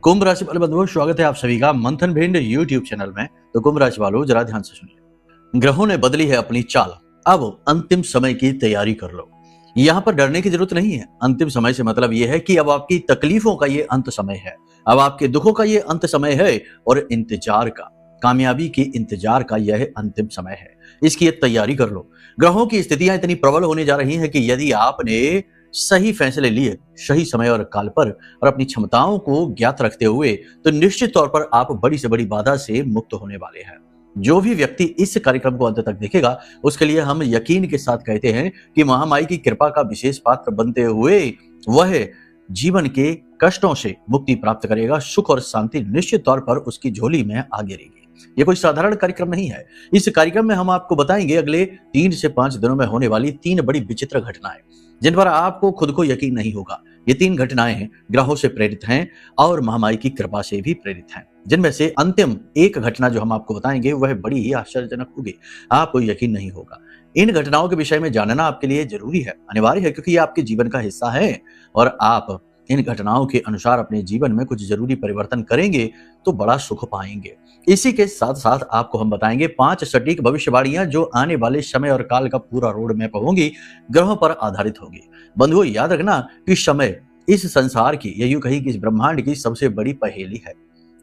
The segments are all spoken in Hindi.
कुंभ राशि वाले बंधुओं, स्वागत है आप सभी का मंथन भिंड यूट्यूब चैनल में। तो कुंभ राशि वालों, जरा ध्यान से सुनिए। ग्रहों ने बदली है अपनी चाल, अब अंतिम समय की तैयारी कर लो। यहाँ पर डरने की जरूरत नहीं है। अंतिम समय से मतलब यह है कि अब आपकी तकलीफों का ये अंत समय है, अब आपके दुखों का ये अंत समय है और इंतजार का, कामयाबी के इंतजार का यह अंतिम समय है। इसकी तैयारी कर लो। ग्रहों की स्थितियां इतनी प्रबल होने जा रही हैं कि यदि आपने सही फैसले लिए सही समय और काल पर और अपनी क्षमताओं को ज्ञात रखते हुए, तो निश्चित तौर पर आप बड़ी से बड़ी बाधा से मुक्त होने वाले हैं। जो भी व्यक्ति इस कार्यक्रम को अंत तक देखेगा, उसके लिए हम यकीन के साथ कहते हैं कि महामाई की कृपा का विशेष पात्र बनते हुए वह जीवन के कष्टों से मुक्ति प्राप्त करेगा। सुख और शांति निश्चित तौर पर उसकी झोली में आ गिरेगी। ये कोई साधारण कार्यक्रम नहीं है। इस कार्यक्रम में हम आपको बताएंगे अगले 3 से 5 दिनों में होने वाली 3 बड़ी विचित्र घटनाएं, जिन पर आपको खुद को यकीन नहीं होगा। ये 3 घटनाएं ग्रहों से प्रेरित हैं और महामाई की कृपा से भी प्रेरित हैं, जिनमें से अंतिम एक घटना जो हम आपको बताएंगे वह बड़ी ही आश्चर्यजनक होगी। आपको यकीन नहीं होगा। इन घटनाओं के विषय में जानना आपके लिए जरूरी है, अनिवार्य है, क्योंकि ये आपके जीवन का हिस्सा है और आप इन घटनाओं के अनुसार अपने जीवन में कुछ जरूरी परिवर्तन करेंगे तो बड़ा सुख पाएंगे। इसी के साथ साथ आपको हम बताएंगे 5 सटीक भविष्यवाणियां जो आने वाले समय और काल का पूरा रोड मैप होंगी, ग्रहों पर आधारित होंगी। बंधुओं, याद रखना कि समय इस संसार की, या यूं कहीं कि इस ब्रह्मांड की सबसे बड़ी पहेली है।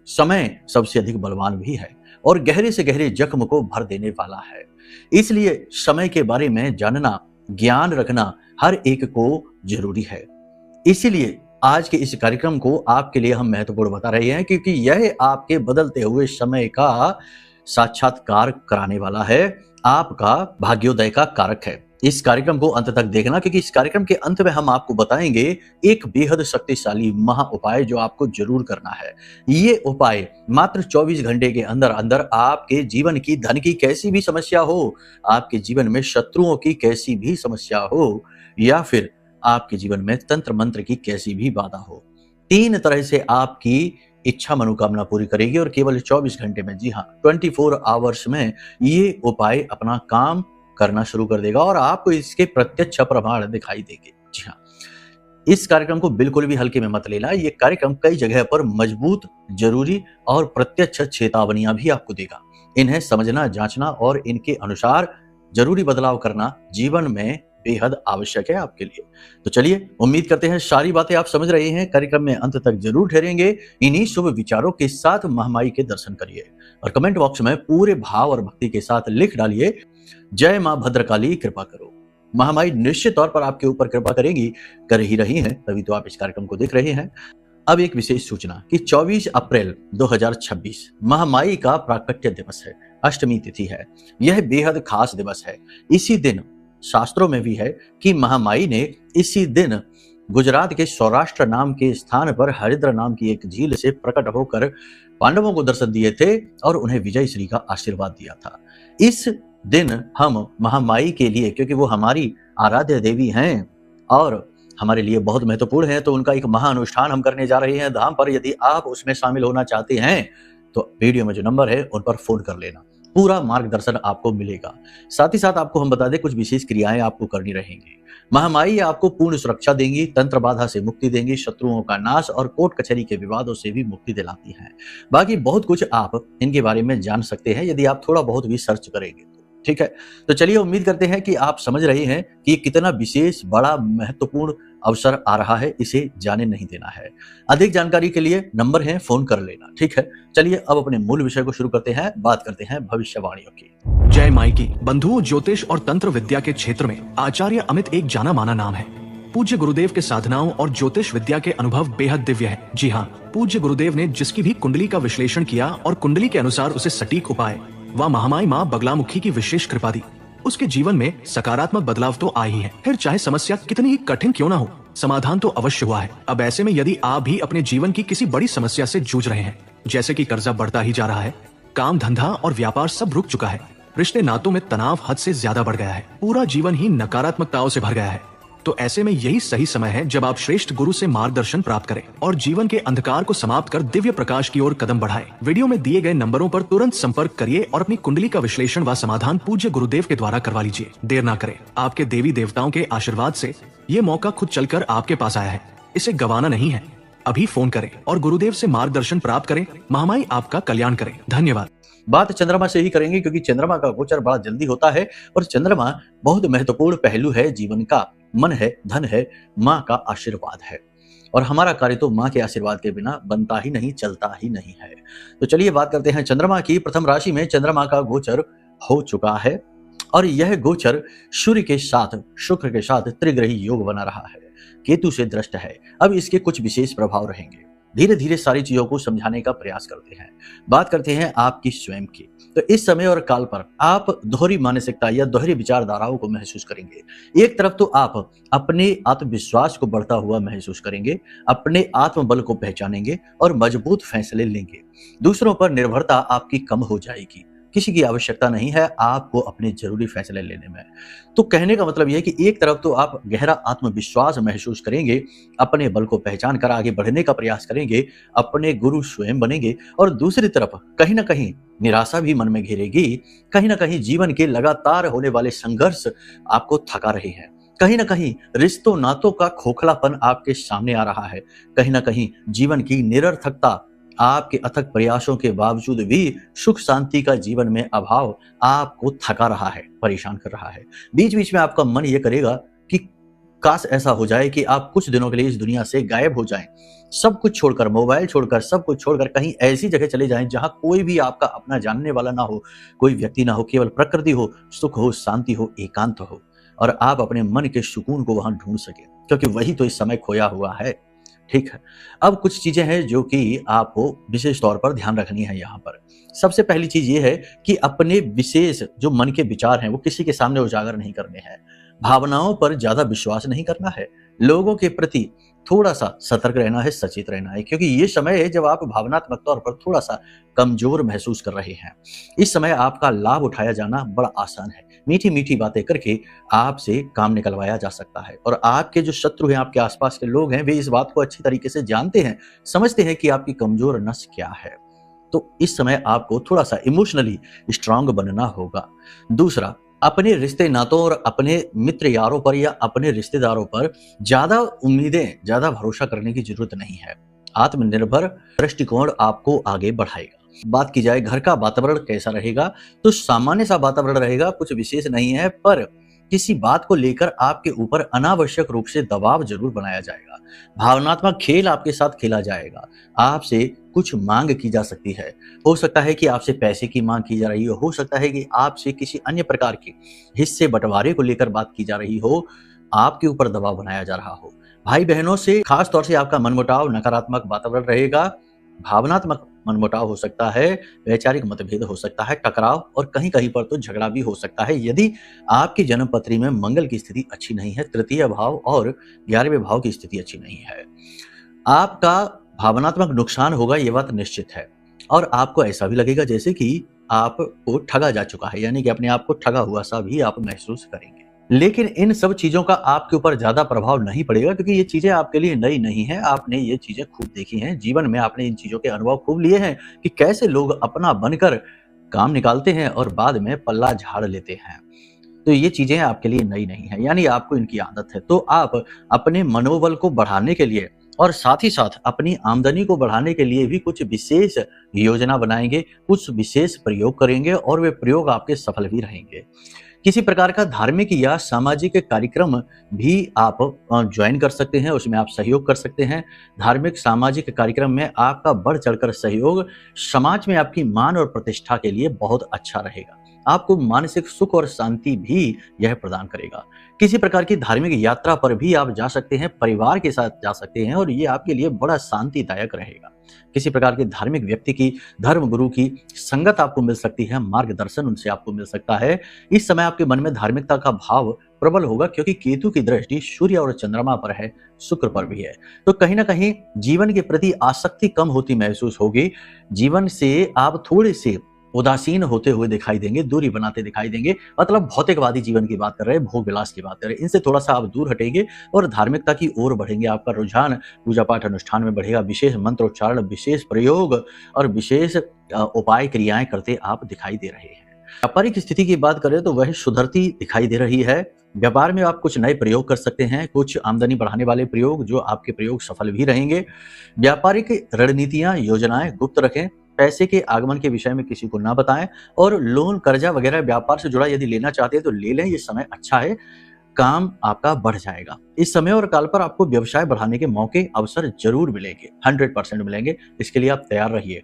समय सबसे अधिक बलवान भी है और गहरे से गहरे जख्म को भर देने वाला है। इसलिए समय के बारे में जानना, ज्ञान रखना हर एक को जरूरी है। इसीलिए आज के इस कार्यक्रम को आपके लिए हम महत्वपूर्ण बता रहे हैं, क्योंकि यह आपके बदलते हुए समय का साक्षात्कार कराने वाला है, आपका भाग्योदय का कारक है। इस कार्यक्रम को अंत तक देखना, क्योंकि इस कार्यक्रम के अंत में हम आपको बताएंगे एक बेहद शक्तिशाली महा उपाय जो आपको जरूर करना है। ये उपाय मात्र 24 घंटे के अंदर अंदर आपके जीवन की, धन की कैसी भी समस्या हो, आपके जीवन में शत्रुओं की कैसी भी समस्या हो, या फिर आपके जीवन में तंत्र मंत्र की कैसी भी बाधा हो, 3 तरह से आपकी इच्छा मनोकामना पूरी करेगी और केवल 24 घंटे में, जी हाँ 24 आवर्स में ये उपाय अपना काम करना शुरू कर देगा और आपको इसके प्रत्यक्ष प्रमाण दिखाई देंगे। जी हाँ, इस कार्यक्रम को बिल्कुल भी हल्के में मत लेना। ये कार्यक्रम कई जगह पर मजबूत, जरूरी और प्रत्यक्ष चेतावनियां भी आपको देगा। इन्हें समझना, जांचना और इनके अनुसार जरूरी बदलाव करना जीवन में बेहद आवश्यक है आपके लिए। तो चलिए, उम्मीद करते हैं सारी बातें आप समझ रहे हैं। कार्यक्रम में अंत तक जरूर ठहरेंगे। इन्हीं शुभ विचारों के साथ महामाई के दर्शन करिए और कमेंट बॉक्स में पूरे भाव और भक्ति के साथ लिख डालिए, जय मां भद्रकाली कृपा करो। महामाई निश्चित तौर पर आपके ऊपर कृपा करेगी, कर ही रही है, तभी तो आप इस कार्यक्रम को देख रहे हैं। अब एक विशेष सूचना कि 24 अप्रैल 2026 महामाई का प्राकट्य दिवस है, अष्टमी तिथि है। यह बेहद खास दिवस है। इसी दिन शास्त्रों में भी है कि महामाई ने इसी दिन गुजरात के सौराष्ट्र नाम के स्थान पर हरिद्र नाम की एक झील से प्रकट होकर पांडवों को दर्शन दिए थे और उन्हें विजय श्री का आशीर्वाद दिया था। इस दिन हम महामाई के लिए, क्योंकि वो हमारी आराध्य देवी हैं और हमारे लिए बहुत महत्वपूर्ण है, तो उनका एक महाअनुष्ठान हम करने जा रहे हैं धाम पर। यदि आप उसमें शामिल होना चाहते हैं तो वीडियो में जो नंबर है उन पर फोन कर लेना, पूरा मार्गदर्शन आपको मिलेगा। साथ ही साथ आपको हम बता दें, कुछ विशेष क्रियाएं आपको करनी रहेंगी। महामाई आपको पूर्ण सुरक्षा देंगी, तंत्र बाधा से मुक्ति देंगी, शत्रुओं का नाश और कोर्ट कचहरी के विवादों से भी मुक्ति दिलाती हैं। बाकी बहुत कुछ आप इनके बारे में जान सकते हैं यदि आप थोड़ा बहुत भी सर्च करेंगे। ठीक है, तो चलिए, उम्मीद करते हैं कि आप समझ रहे हैं कि कितना विशेष, बड़ा, महत्वपूर्ण अवसर आ रहा है, इसे जाने नहीं देना है। अधिक जानकारी के लिए नंबर है, फोन कर लेना। ठीक है, चलिए अब अपने मूल विषय को शुरू करते हैं। बात करते हैं भविष्यवाणियों की। जय माई की। बंधुओं, ज्योतिष और तंत्र विद्या के क्षेत्र में आचार्य अमित एक जाना माना नाम है। पूज्य गुरुदेव के साधनाओं और ज्योतिष विद्या के अनुभव बेहद दिव्य है। जी हाँ, पूज्य गुरुदेव ने जिसकी भी कुंडली का विश्लेषण किया और कुंडली के अनुसार उसे सटीक उपाय व महामाई माँ बगलामुखी की विशेष कृपा दी, उसके जीवन में सकारात्मक बदलाव तो आए ही है। फिर चाहे समस्या कितनी ही कठिन क्यों ना हो, समाधान तो अवश्य हुआ है। अब ऐसे में यदि आप भी अपने जीवन की किसी बड़ी समस्या से जूझ रहे हैं, जैसे कि कर्जा बढ़ता ही जा रहा है, काम धंधा और व्यापार सब रुक चुका है, रिश्ते नातों में तनाव हद से ज्यादा बढ़ गया है, पूरा जीवन ही नकारात्मकताओं से भर गया है, तो ऐसे में यही सही समय है जब आप श्रेष्ठ गुरु से मार्गदर्शन प्राप्त करें और जीवन के अंधकार को समाप्त कर दिव्य प्रकाश की ओर कदम बढ़ाएं। वीडियो में दिए गए नंबरों पर तुरंत संपर्क करिए और अपनी कुंडली का विश्लेषण व समाधान पूज्य गुरुदेव के द्वारा करवा लीजिए। देर ना करें। आपके देवी देवताओं के आशीर्वाद से ये मौका खुद चलकर आपके पास आया है, इसे गंवाना नहीं है। अभी फोन करें और गुरुदेव से मार्गदर्शन प्राप्त करें। महामाई आपका कल्याण करें। धन्यवाद। बात चंद्रमा से ही करेंगे क्योंकि चंद्रमा का गोचर बड़ा जल्दी होता है और चंद्रमा बहुत महत्वपूर्ण पहलू है जीवन का। मन है, धन है, माँ का आशीर्वाद है और हमारा कार्य तो माँ के आशीर्वाद के बिना बनता ही नहीं, चलता ही नहीं है। तो चलिए बात करते हैं चंद्रमा की। प्रथम राशि में चंद्रमा का गोचर हो चुका है और यह गोचर सूर्य के साथ, शुक्र के साथ त्रिग्रही योग बना रहा है, केतु से दृष्ट है। अब इसके कुछ विशेष प्रभाव रहेंगे। धीरे धीरे सारी चीजों को समझाने का प्रयास करते हैं। बात करते हैं आपकी स्वयं की। तो इस समय और काल पर आप दोहरी मानसिकता या दोहरी विचारधाराओं को महसूस करेंगे। एक तरफ तो आप अपने आत्मविश्वास को बढ़ता हुआ महसूस करेंगे, अपने आत्मबल को पहचानेंगे और मजबूत फैसले लेंगे। दूसरों पर निर्भरता आपकी कम हो जाएगी। किसी की आवश्यकता नहीं है आपको अपने जरूरी फैसले लेने में। तो कहने का मतलब यह है कि एक तरफ तो आप गहरा आत्मविश्वास महसूस करेंगे, अपने बल को पहचान कर आगे बढ़ने का प्रयास करेंगे, अपने गुरु स्वयं बनेंगे और दूसरी तरफ कहीं ना कहीं निराशा भी मन में घेरेगी। कहीं ना कहीं जीवन के लगातार होने वाले संघर्ष आपको थका रहे हैं। कहीं ना कहीं रिश्तों नातों का खोखलापन आपके सामने आ रहा है। कहीं ना कहीं जीवन की निरर्थकता, आपके अथक प्रयासों के बावजूद भी सुख शांति का जीवन में अभाव आपको थका रहा है, परेशान कर रहा है। बीच बीच में आपका मन यह करेगा कि काश ऐसा हो जाए कि आप कुछ दिनों के लिए इस दुनिया से गायब हो जाएं, सब कुछ छोड़कर, मोबाइल छोड़कर, सब कुछ छोड़कर कहीं ऐसी जगह चले जाएं जहां कोई भी आपका अपना जानने वाला ना हो, कोई व्यक्ति ना हो, केवल प्रकृति हो, सुख हो, शांति हो, एकांत हो और आप अपने मन के सुकून को वहां ढूंढ सके, क्योंकि वही तो इस समय खोया हुआ है। ठीक है, अब कुछ चीजें हैं जो कि आपको विशेष तौर पर ध्यान रखनी है। यहाँ पर सबसे पहली चीज ये है कि अपने विशेष जो मन के विचार हैं वो किसी के सामने उजागर नहीं करने हैं। भावनाओं पर ज्यादा विश्वास नहीं करना है। लोगों के प्रति थोड़ा सा सतर्क रहना है, सचेत रहना है, क्योंकि ये समय है जब आप भावनात्मक तौर पर थोड़ा सा कमजोर महसूस कर रहे हैं। इस समय आपका लाभ उठाया जाना बड़ा आसान है। मीठी मीठी बातें करके आपसे काम निकलवाया जा सकता है और आपके जो शत्रु हैं, आपके आसपास के लोग हैं, वे इस बात को अच्छी तरीके से जानते हैं, समझते हैं कि आपकी कमजोर नस क्या है। तो इस समय आपको थोड़ा सा इमोशनली स्ट्रांग बनना होगा। दूसरा, अपने रिश्ते नातों और अपने मित्र यारों पर या अपने रिश्तेदारों पर ज्यादा उम्मीदें, ज्यादा भरोसा करने की जरूरत नहीं है। आत्मनिर्भर दृष्टिकोण आपको आगे बढ़ाएगा। बात की जाए घर का वातावरण कैसा रहेगा, तो सामान्य सा वातावरण रहेगा, कुछ विशेष नहीं है, पर किसी बात को लेकर आपके ऊपर अनावश्यक रूप से दबाव जरूर बनाया जाएगा। भावनात्मक खेल आपके साथ खेला जाएगा। आपसे कुछ मांग की जा सकती है। हो सकता है कि आपसे पैसे की मांग की जा रही हो सकता है कि आपसे किसी अन्य प्रकार के हिस्से बंटवारे को लेकर बात की जा रही हो, आपके ऊपर दबाव बनाया जा रहा हो। भाई बहनों से खास तौर से आपका मनमुटाव, नकारात्मक वातावरण रहेगा। भावनात्मक मनमुटाव हो सकता है, वैचारिक मतभेद हो सकता है, टकराव और कहीं कहीं पर तो झगड़ा भी हो सकता है यदि आपकी जन्म पत्री में मंगल की स्थिति अच्छी नहीं है, तृतीय भाव और 11वें भाव की स्थिति अच्छी नहीं है। आपका भावनात्मक नुकसान होगा, ये बात निश्चित है और आपको ऐसा भी लगेगा जैसे कि आपको ठगा जा चुका है, यानी कि अपने आप को ठगा हुआ सा भी आप महसूस करेंगे। लेकिन इन सब चीजों का आपके ऊपर ज्यादा प्रभाव नहीं पड़ेगा, क्योंकि ये चीजें आपके लिए नई नहीं है। आपने ये चीजें खूब देखी हैं जीवन में, आपने इन चीजों के अनुभव खूब लिए हैं कि कैसे लोग अपना बनकर काम निकालते हैं और बाद में पल्ला झाड़ लेते हैं। तो ये चीजें आपके लिए नई नहीं है, यानी आपको इनकी आदत है। तो आप अपने मनोबल को बढ़ाने के लिए और साथ ही साथ अपनी आमदनी को बढ़ाने के लिए भी कुछ विशेष योजना बनाएंगे, कुछ विशेष प्रयोग करेंगे और वे प्रयोग आपके सफल भी रहेंगे। किसी प्रकार का धार्मिक या सामाजिक कार्यक्रम भी आप ज्वाइन कर सकते हैं, उसमें आप सहयोग कर सकते हैं। धार्मिक सामाजिक कार्यक्रम में आपका बढ़ चढ़कर सहयोग समाज में आपकी मान और प्रतिष्ठा के लिए बहुत अच्छा रहेगा। आपको मानसिक सुख और शांति भी यह प्रदान करेगा। किसी प्रकार की धार्मिक यात्रा पर भी आप जा सकते हैं, परिवार के साथ जा सकते हैं और ये आपके लिए बड़ा शांतिदायक रहेगा। किसी प्रकार के धार्मिक व्यक्ति की, धर्म गुरु की संगत आपको मिल सकती है, मार्गदर्शन उनसे आपको मिल सकता है। इस समय आपके मन में धार्मिकता का भाव प्रबल होगा, क्योंकि केतु की दृष्टि सूर्य और चंद्रमा पर है, शुक्र पर भी है। तो कहीं ना कहीं जीवन के प्रति आसक्ति कम होती महसूस होगी। जीवन से आप थोड़े से उदासीन होते हुए दिखाई देंगे, दूरी बनाते दिखाई देंगे। मतलब भौतिकवादी जीवन की बात कर रहे हैं, भोग विलास की बात कर रहे हैं, इनसे थोड़ा सा आप दूर हटेंगे और धार्मिकता की ओर बढ़ेंगे। आपका रुझान पूजा पाठ अनुष्ठान में बढ़ेगा। विशेष मंत्रोच्चारण, विशेष प्रयोग और विशेष उपाय क्रियाएं करते आप दिखाई दे रहे हैं। व्यापारिक स्थिति की बात करें तो वह सुधरती दिखाई दे रही है। व्यापार में आप कुछ नए प्रयोग कर सकते हैं, कुछ आमदनी बढ़ाने वाले प्रयोग, जो आपके प्रयोग सफल भी रहेंगे। व्यापारिक रणनीतियां, योजनाएं गुप्त रखें। पैसे के आगमन के विषय में किसी को ना बताएं। और लोन, कर्जा वगैरह व्यापार से जुड़ा यदि लेना चाहते हैं तो ले लें, ये समय अच्छा है, काम आपका बढ़ जाएगा। इस समय और काल पर आपको व्यवसाय बढ़ाने के मौके, अवसर जरूर मिलेंगे, 100% मिलेंगे। इसके लिए आप तैयार रहिए।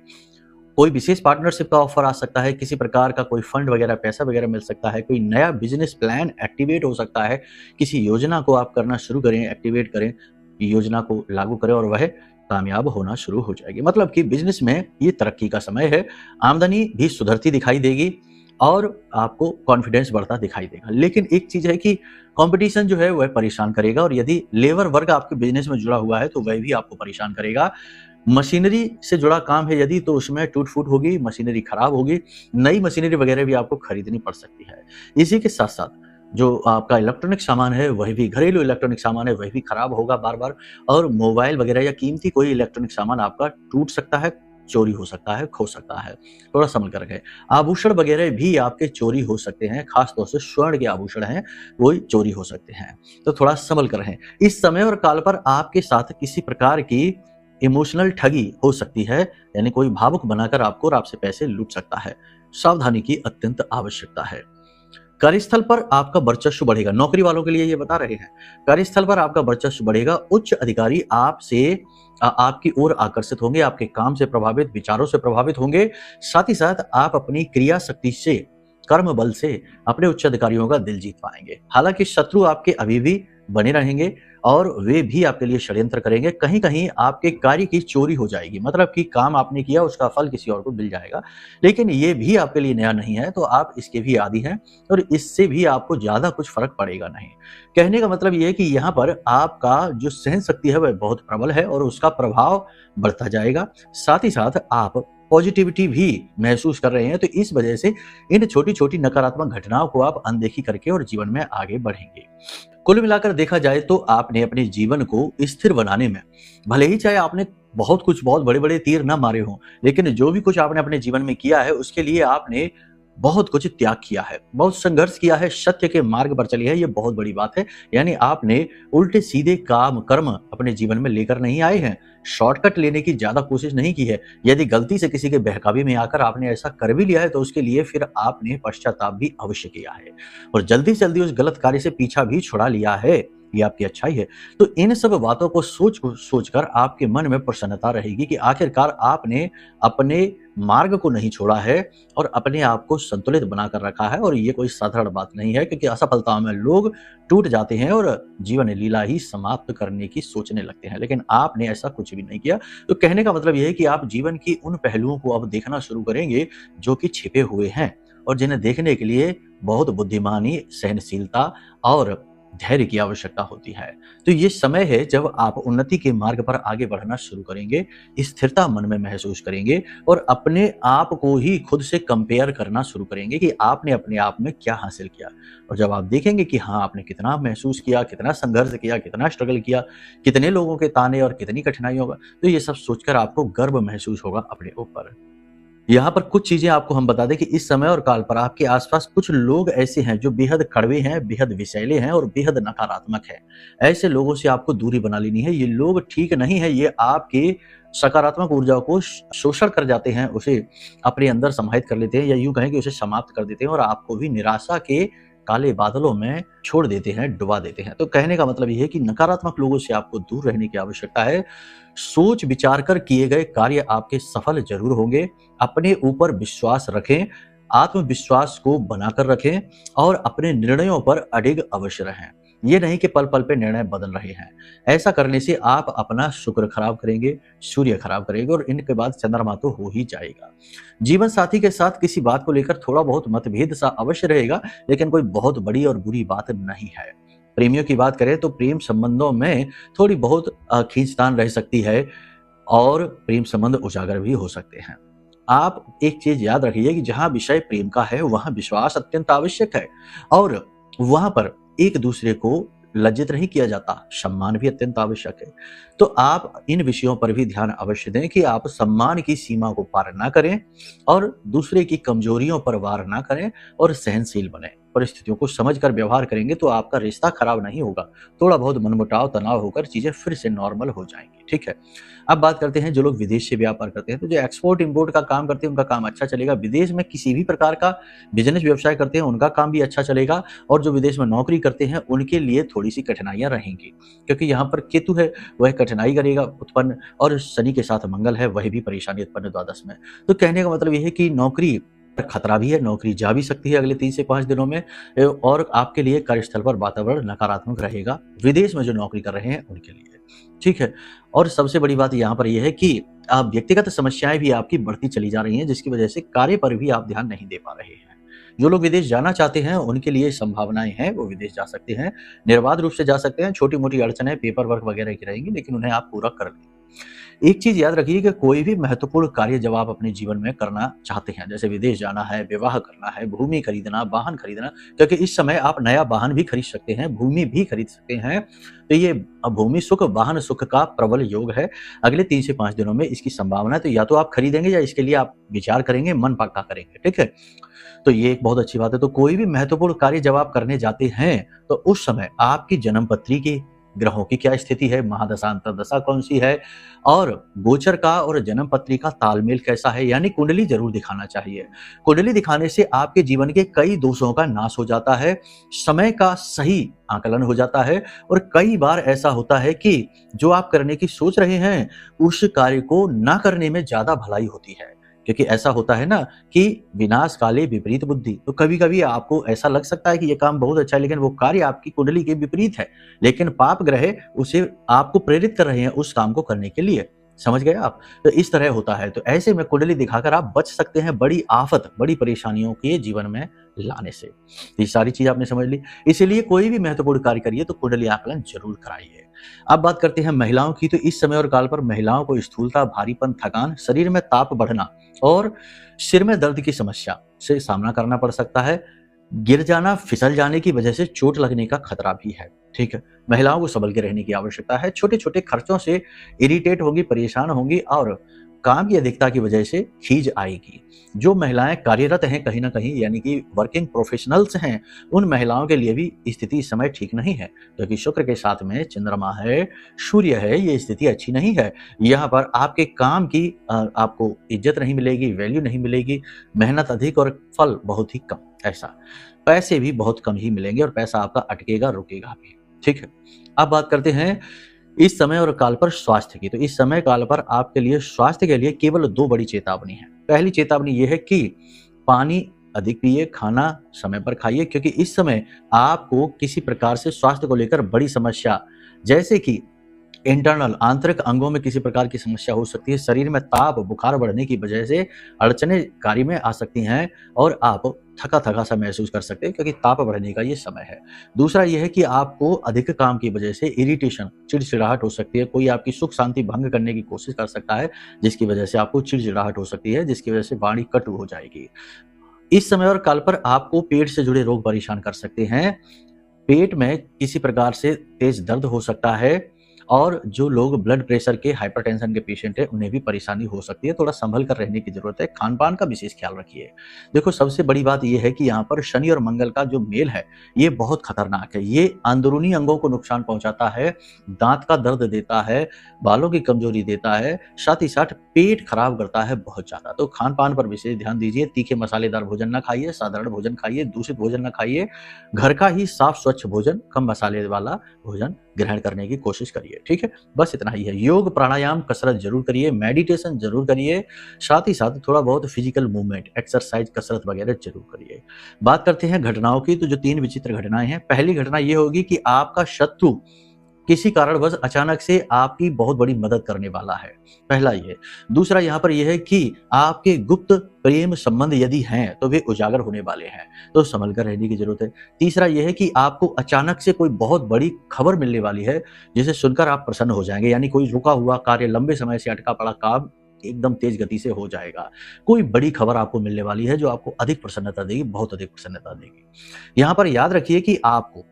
कोई विशेष पार्टनरशिप का ऑफर आ सकता है, किसी प्रकार का कोई फंड वगैरह, पैसा वगैरह मिल सकता है, कोई नया बिजनेस प्लान एक्टिवेट हो सकता है, किसी योजना को आप करना शुरू करें, एक्टिवेट करें, योजना को लागू करें और वह कामयाब होना शुरू हो जाएगी। मतलब कि बिजनेस में ये तरक्की का समय है। आमदनी भी सुधरती दिखाई देगी और आपको कॉन्फिडेंस बढ़ता दिखाई देगा। लेकिन एक चीज है कि कंपटीशन जो है वह परेशान करेगा, और यदि लेबर वर्ग आपके बिजनेस में जुड़ा हुआ है तो वह भी आपको परेशान करेगा। मशीनरी से जुड़ा काम है यदि, तो उसमें टूट फूट होगी, मशीनरी खराब होगी, नई मशीनरी वगैरह भी आपको खरीदनी पड़ सकती है। इसी के साथ साथ जो आपका इलेक्ट्रॉनिक सामान है वह भी, घरेलू इलेक्ट्रॉनिक सामान है वह भी खराब होगा बार बार, और मोबाइल वगैरह या कीमती कोई इलेक्ट्रॉनिक सामान आपका टूट सकता है, चोरी हो सकता है, खो सकता है। थोड़ा संभल कर रखें। आभूषण वगैरह भी आपके चोरी हो सकते हैं, खासतौर से स्वर्ण के आभूषण हैं वो चोरी हो सकते हैं, तो थोड़ा संभल कर रहें। इस समय और काल पर आपके साथ किसी प्रकार की इमोशनल ठगी हो सकती है, यानी कोई भावुक बनाकर आपको और आपसे पैसे लूट सकता है। सावधानी की अत्यंत आवश्यकता है। कार्यस्थल पर आपका वर्चस्व बढ़ेगा। नौकरी वालों के लिए ये बता रहे हैं, कार्यस्थल पर आपका वर्चस्व बढ़ेगा। उच्च अधिकारी आपसे आपकी ओर आकर्षित होंगे, आपके काम से प्रभावित, विचारों से प्रभावित होंगे। साथ ही साथ आप अपनी क्रिया शक्ति से, कर्म बल से अपने उच्च अधिकारियों का दिल जीत पाएंगे। हालांकि शत्रु आपके अभी भी बने रहेंगे और वे भी आपके लिए षड्यंत्र करेंगे। कहीं कहीं आपके कार्य की चोरी हो जाएगी, मतलब कि काम आपने किया उसका फल किसी और को मिल जाएगा। लेकिन ये भी आपके लिए नया नहीं है, तो आप इसके भी आदी हैं और इससे भी आपको ज्यादा कुछ फर्क पड़ेगा नहीं। कहने का मतलब ये है कि यहाँ पर आपका जो सहन शक्ति है वह बहुत प्रबल है और उसका प्रभाव बढ़ता जाएगा। साथ ही साथ आप पॉजिटिविटी भी महसूस कर रहे हैं, तो इस वजह से इन छोटी छोटी नकारात्मक घटनाओं को आप अनदेखी करके और जीवन में आगे बढ़ेंगे। कुल मिलाकर देखा जाए तो आपने अपने जीवन को स्थिर बनाने में, भले ही चाहे आपने बहुत बड़े बड़े तीर न मारे हों, लेकिन जो भी कुछ आपने अपने जीवन में किया है उसके लिए आपने बहुत कुछ त्याग किया है, बहुत संघर्ष किया है, सत्य के मार्ग पर चली है, ये बहुत बड़ी बात है। यानी आपने उल्टे सीधे काम कर्म अपने जीवन में लेकर नहीं आए हैं, शॉर्टकट लेने की ज्यादा कोशिश नहीं की है। यदि गलती से किसी के बहकावे में आकर आपने ऐसा कर भी लिया है तो उसके लिए फिर आपने पश्चाताप भी अवश्य किया है और जल्दी से जल्दी उस गलत कार्य से पीछा भी छुड़ा लिया है। ये आपकी अच्छाई है। तो इन सब बातों को सोचकर आपके मन में प्रसन्नता रहेगी कि आखिरकार आपने अपने मार्ग को नहीं छोड़ा है और अपने आप को संतुलित बनाकर रखा है। और ये कोई साधारण बात नहीं है, क्योंकि असफलताओं में लोग टूट जाते हैं और जीवन लीला ही समाप्त करने की सोचने लगते हैं, लेकिन आपने ऐसा कुछ भी नहीं किया। तो कहने का मतलब यह है कि आप जीवन की उन पहलुओं को अब देखना शुरू करेंगे जो कि छिपे हुए हैं और जिन्हें देखने के लिए बहुत बुद्धिमानी, सहनशीलता और धैर्य की आवश्यकता होती है। तो ये समय है जब आप उन्नति के मार्ग पर आगे बढ़ना शुरू करेंगे, स्थिरता मन में महसूस करेंगे और अपने आप को ही खुद से कंपेयर करना शुरू करेंगे कि आपने अपने आप में क्या हासिल किया। और जब आप देखेंगे कि हाँ, आपने कितना महसूस किया, कितना संघर्ष किया, कितना स्ट्रगल किया, कितने लोगों के ताने और कितनी कठिनाइयों का, तो ये सब सोचकर आपको गर्व महसूस होगा अपने ऊपर। यहाँ पर कुछ चीजें आपको हम बता दें कि इस समय और काल पर आपके आसपास कुछ लोग ऐसे हैं जो बेहद कड़वे हैं, बेहद विषैले हैं और बेहद नकारात्मक हैं। ऐसे लोगों से आपको दूरी बना लेनी है। ये लोग ठीक नहीं है, ये आपके सकारात्मक ऊर्जा को शोषण कर जाते हैं, उसे अपने अंदर समाहित कर लेते हैं, या यूं कहें कि उसे समाप्त कर देते हैं और आपको भी निराशा के काले बादलों में छोड़ देते हैं, डुबा देते हैं। तो कहने का मतलब यह है कि नकारात्मक लोगों से आपको दूर रहने की आवश्यकता है। सोच विचार कर किए गए कार्य आपके सफल जरूर होंगे। अपने ऊपर विश्वास रखें, आत्मविश्वास को बनाकर रखें और अपने निर्णयों पर अडिग अवश्य रहें। ये नहीं कि पल पल पे निर्णय बदल रहे हैं। ऐसा करने से आप अपना शुक्र खराब करेंगे, सूर्य खराब करेंगे और इनके बाद चंद्रमा तो हो ही जाएगा। जीवन साथी के साथ किसी बात को लेकर थोड़ा बहुत मतभेद सा अवश्य रहेगा, लेकिन कोई बहुत बड़ी और बुरी बात नहीं है। प्रेमियों की बात करें तो प्रेम संबंधों में थोड़ी बहुत खींचतान रह सकती है और प्रेम संबंध उजागर भी हो सकते हैं। आप एक चीज याद रखिए कि जहां विषय प्रेम का है वहां विश्वास अत्यंत आवश्यक है और वहां पर एक दूसरे को लज्जित नहीं किया जाता, सम्मान भी अत्यंत आवश्यक है। तो आप इन विषयों पर भी ध्यान अवश्य दें कि आप सम्मान की सीमा को पार ना करें और दूसरे की कमजोरियों पर वार ना करें और सहनशील बने। परिस्थितियों को समझकर व्यवहार करेंगे तो आपका रिश्ता खराब नहीं होगा, थोड़ा बहुत मनमुटाव तनाव होकर चीजें फिर से नॉर्मल हो जाएंगी। ठीक है, अब बात करते हैं जो लोग विदेश से व्यापार करते हैं, तो जो एक्सपोर्ट इंपोर्ट का काम करते हैं उनका काम अच्छा चलेगा। विदेश में किसी भी प्रकार का बिजनेस व्यवसाय करते हैं उनका काम भी अच्छा चलेगा, और जो विदेश में नौकरी करते हैं उनके लिए थोड़ी सी कठिनाइयां रहेंगी, क्योंकि यहाँ पर केतु है वह कठिनाई करेगा उत्पन्न, और शनि के साथ मंगल है वह भी परेशानी उत्पन्न द्वादश में। तो कहने का मतलब यह है कि नौकरी पर खतरा भी है, नौकरी जा भी सकती है अगले 3 से 5 दिनों में, और आपके लिए कार्यस्थल पर वातावरण नकारात्मक रहेगा विदेश में जो नौकरी कर रहे हैं उनके लिए। ठीक है, और सबसे बड़ी बात यहाँ पर यह है कि आप व्यक्तिगत समस्याएं भी आपकी बढ़ती चली जा रही हैं, जिसकी वजह से कार्य पर भी आप ध्यान नहीं दे पा रहे हैं। जो लोग विदेश जाना चाहते हैं उनके लिए संभावनाएं हैं, वो विदेश जा सकते हैं, निर्बाध रूप से जा सकते हैं। छोटी मोटी अड़चनें पेपर वर्क वगैरह की रहेंगी, लेकिन उन्हें आप पूरा कर लें। एक चीज याद रखिए कि कोई भी महत्वपूर्ण कार्य जब आप अपने जीवन में करना चाहते हैं, जैसे विदेश जाना है, विवाह करना है, भूमि खरीदना, वाहन खरीदना, क्योंकि इस समय आप नया वाहन भी खरीद सकते हैं, भूमि भी खरीद सकते हैं, तो ये भूमि सुख वाहन सुख का प्रबल योग है। अगले 3 से 5 दिनों में इसकी संभावना है, तो या तो आप खरीदेंगे या इसके लिए आप विचार करेंगे, मन पक्का करेंगे। ठीक है, तो ये एक बहुत अच्छी बात है। तो कोई भी महत्वपूर्ण कार्य जब आप करने जाते हैं तो उस समय आपकी जन्म पत्री की ग्रहों की क्या स्थिति है, महादशा अंतरदशा कौन सी है, और गोचर का और जन्म पत्री का तालमेल कैसा है, यानी कुंडली जरूर दिखाना चाहिए। कुंडली दिखाने से आपके जीवन के कई दोषों का नाश हो जाता है, समय का सही आकलन हो जाता है, और कई बार ऐसा होता है कि जो आप करने की सोच रहे हैं उस कार्य को ना करने में ज्यादा भलाई होती है, क्योंकि ऐसा होता है ना कि विनाश काले विपरीत बुद्धि। तो कभी कभी आपको ऐसा लग सकता है कि ये काम बहुत अच्छा है, लेकिन वो कार्य आपकी कुंडली के विपरीत है, लेकिन पाप ग्रह उसे आपको प्रेरित कर रहे हैं उस काम को करने के लिए। समझ गए आप? तो इस तरह होता है। तो ऐसे में कुंडली दिखाकर आप बच सकते हैं बड़ी आफत, बड़ी परेशानियों के जीवन में लाने से। ये सारी चीज आपने समझ ली। इसीलिए कोई भी महत्वपूर्ण कार्य करिए तो कुंडली आकलन जरूर कराइए। अब बात करते हैं महिलाओं की। तो इस समय और काल पर महिलाओं को स्थूलता, भारीपन, थकान, शरीर में ताप बढ़ना और सिर में दर्द की समस्या से सामना करना पड़ सकता है। गिर जाना, फिसल जाने की वजह से चोट लगने का खतरा भी है। ठीक है, महिलाओं को संभल के रहने की आवश्यकता है। छोटे छोटे खर्चों से इरिटेट होगी, परेशान होंगी, और काम की अधिकता की वजह से खींच आएगी। जो महिलाएं कार्यरत हैं कहीं ना कहीं, यानी कि वर्किंग प्रोफेशनल्स हैं, उन महिलाओं के लिए भी स्थिति इस समय ठीक नहीं है, क्योंकि शुक्र के साथ में चंद्रमा है, सूर्य है, ये स्थिति अच्छी नहीं है। यहाँ पर आपके काम की आपको इज्जत नहीं मिलेगी, वैल्यू नहीं मिलेगी, मेहनत अधिक और फल बहुत ही कम। ऐसा पैसे भी बहुत कम ही मिलेंगे और पैसा आपका अटकेगा, रुकेगा भी। ठीक है, अब बात करते हैं इस समय और काल पर स्वास्थ्य की। तो इस समय काल पर आपके लिए स्वास्थ्य के लिए केवल 2 बड़ी चेतावनी है। पहली चेतावनी यह है कि पानी अधिक पिए, खाना समय पर खाइए, क्योंकि इस समय आपको किसी प्रकार से स्वास्थ्य को लेकर बड़ी समस्या, जैसे कि इंटरनल आंतरिक अंगों में किसी प्रकार की समस्या हो सकती है। शरीर में ताप, बुखार बढ़ने की वजह से अड़चने कार्य में आ सकती हैं और आप थका थका सा महसूस कर सकते हैं, क्योंकि ताप बढ़ने का ये समय है। दूसरा यह है कि आपको अधिक काम की वजह से इरिटेशन, चिड़चिड़ाहट हो सकती है। कोई आपकी सुख शांति भंग करने की कोशिश कर सकता है, जिसकी वजह से आपको चिड़चिड़ाहट हो सकती है, जिसकी वजह से वाणी कटु हो जाएगी। इस समय और काल पर आपको पेट से जुड़े रोग परेशान कर सकते हैं। पेट में किसी प्रकार से तेज दर्द हो सकता है, और जो लोग ब्लड प्रेशर के, हाइपरटेंशन के पेशेंट हैं उन्हें भी परेशानी हो सकती है। थोड़ा संभल कर रहने की जरूरत है। खान पान का विशेष ख्याल रखिए। देखो, सबसे बड़ी बात यह है कि यहाँ पर शनि और मंगल का जो मेल है ये बहुत खतरनाक है। ये अंदरूनी अंगों को नुकसान पहुंचाता है, दांत का दर्द देता है, बालों की कमजोरी देता है, साथ ही साथ पेट खराब करता है बहुत ज्यादा। तो खान पान पर विशेष ध्यान दीजिए। तीखे मसालेदार भोजन ना खाइए, साधारण भोजन खाइए, दूषित भोजन ना खाइए। घर का ही साफ स्वच्छ भोजन, कम मसाले वाला भोजन ग्रहण करने की कोशिश करिए। ठीक है, बस इतना ही है। योग, प्राणायाम, कसरत जरूर करिए, मेडिटेशन जरूर करिए, साथ ही साथ थोड़ा बहुत फिजिकल मूवमेंट, एक्सरसाइज, कसरत वगैरह जरूर करिए। बात करते हैं घटनाओं की। तो जो 3 विचित्र घटनाएं हैं, पहली घटना यह होगी कि आपका शत्रु किसी कारणवश अचानक से आपकी बहुत बड़ी मदद करने वाला है। पहला ये। दूसरा यहाँ पर यह है कि आपके गुप्त प्रेम संबंध यदि हैं तो वे उजागर होने वाले हैं, तो संभल कर रहने की जरूरत है। तीसरा यह है कि आपको अचानक से कोई बहुत बड़ी खबर मिलने वाली है, जिसे सुनकर आप प्रसन्न हो जाएंगे, यानी कोई रुका हुआ कार्य, लंबे समय से अटका पड़ा काम एकदम तेज गति से हो जाएगा। कोई बड़ी खबर आपको मिलने वाली है जो आपको अधिक प्रसन्नता देगी, बहुत अधिक प्रसन्नता देगी। यहाँ पर याद रखिए कि आपको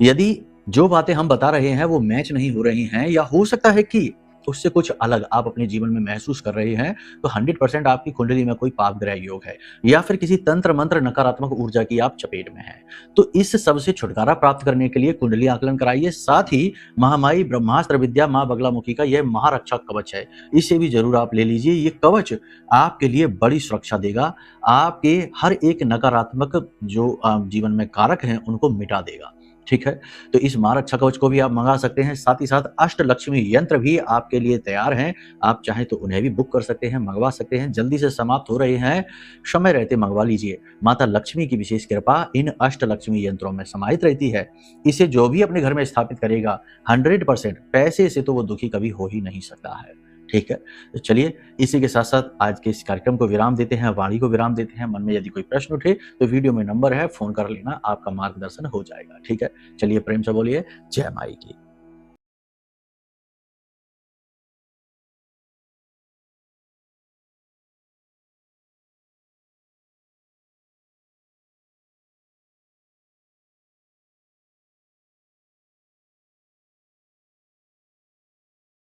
यदि जो बातें हम बता रहे हैं वो मैच नहीं हो रही हैं, या हो सकता है कि उससे कुछ अलग आप अपने जीवन में महसूस कर रहे हैं, तो 100% आपकी कुंडली में कोई पाप ग्रह योग है, या फिर किसी तंत्र मंत्र नकारात्मक ऊर्जा की आप चपेट में हैं। तो इस सब से छुटकारा प्राप्त करने के लिए कुंडली आकलन कराइए। साथ ही महामाई ब्रह्मास्त्र विद्या माँ बगलामुखी का यह महारक्षा कवच है, इसे भी जरूर आप ले लीजिए। ये कवच आपके लिए बड़ी सुरक्षा देगा, आपके हर एक नकारात्मक जो जीवन में कारक हैं उनको मिटा देगा। ठीक है, तो इस माँ रक्षा कवच को भी आप मंगा सकते हैं। साथ ही साथ अष्टलक्ष्मी यंत्र भी आपके लिए तैयार हैं, आप चाहें तो उन्हें भी बुक कर सकते हैं, मंगवा सकते हैं। जल्दी से समाप्त हो रहे हैं, समय रहते मंगवा लीजिए। माता लक्ष्मी की विशेष कृपा इन अष्टलक्ष्मी यंत्रों में समाहित रहती है। इसे जो भी अपने घर में स्थापित करेगा 100% पैसे से तो वो दुखी कभी हो ही नहीं सकता है। ठीक है, तो चलिए इसी के साथ साथ आज के इस कार्यक्रम को विराम देते हैं, वाणी को विराम देते हैं। मन में यदि कोई प्रश्न उठे तो वीडियो में नंबर है, फोन कर लेना, आपका मार्गदर्शन हो जाएगा। ठीक है, चलिए प्रेम से बोलिए जय माई की।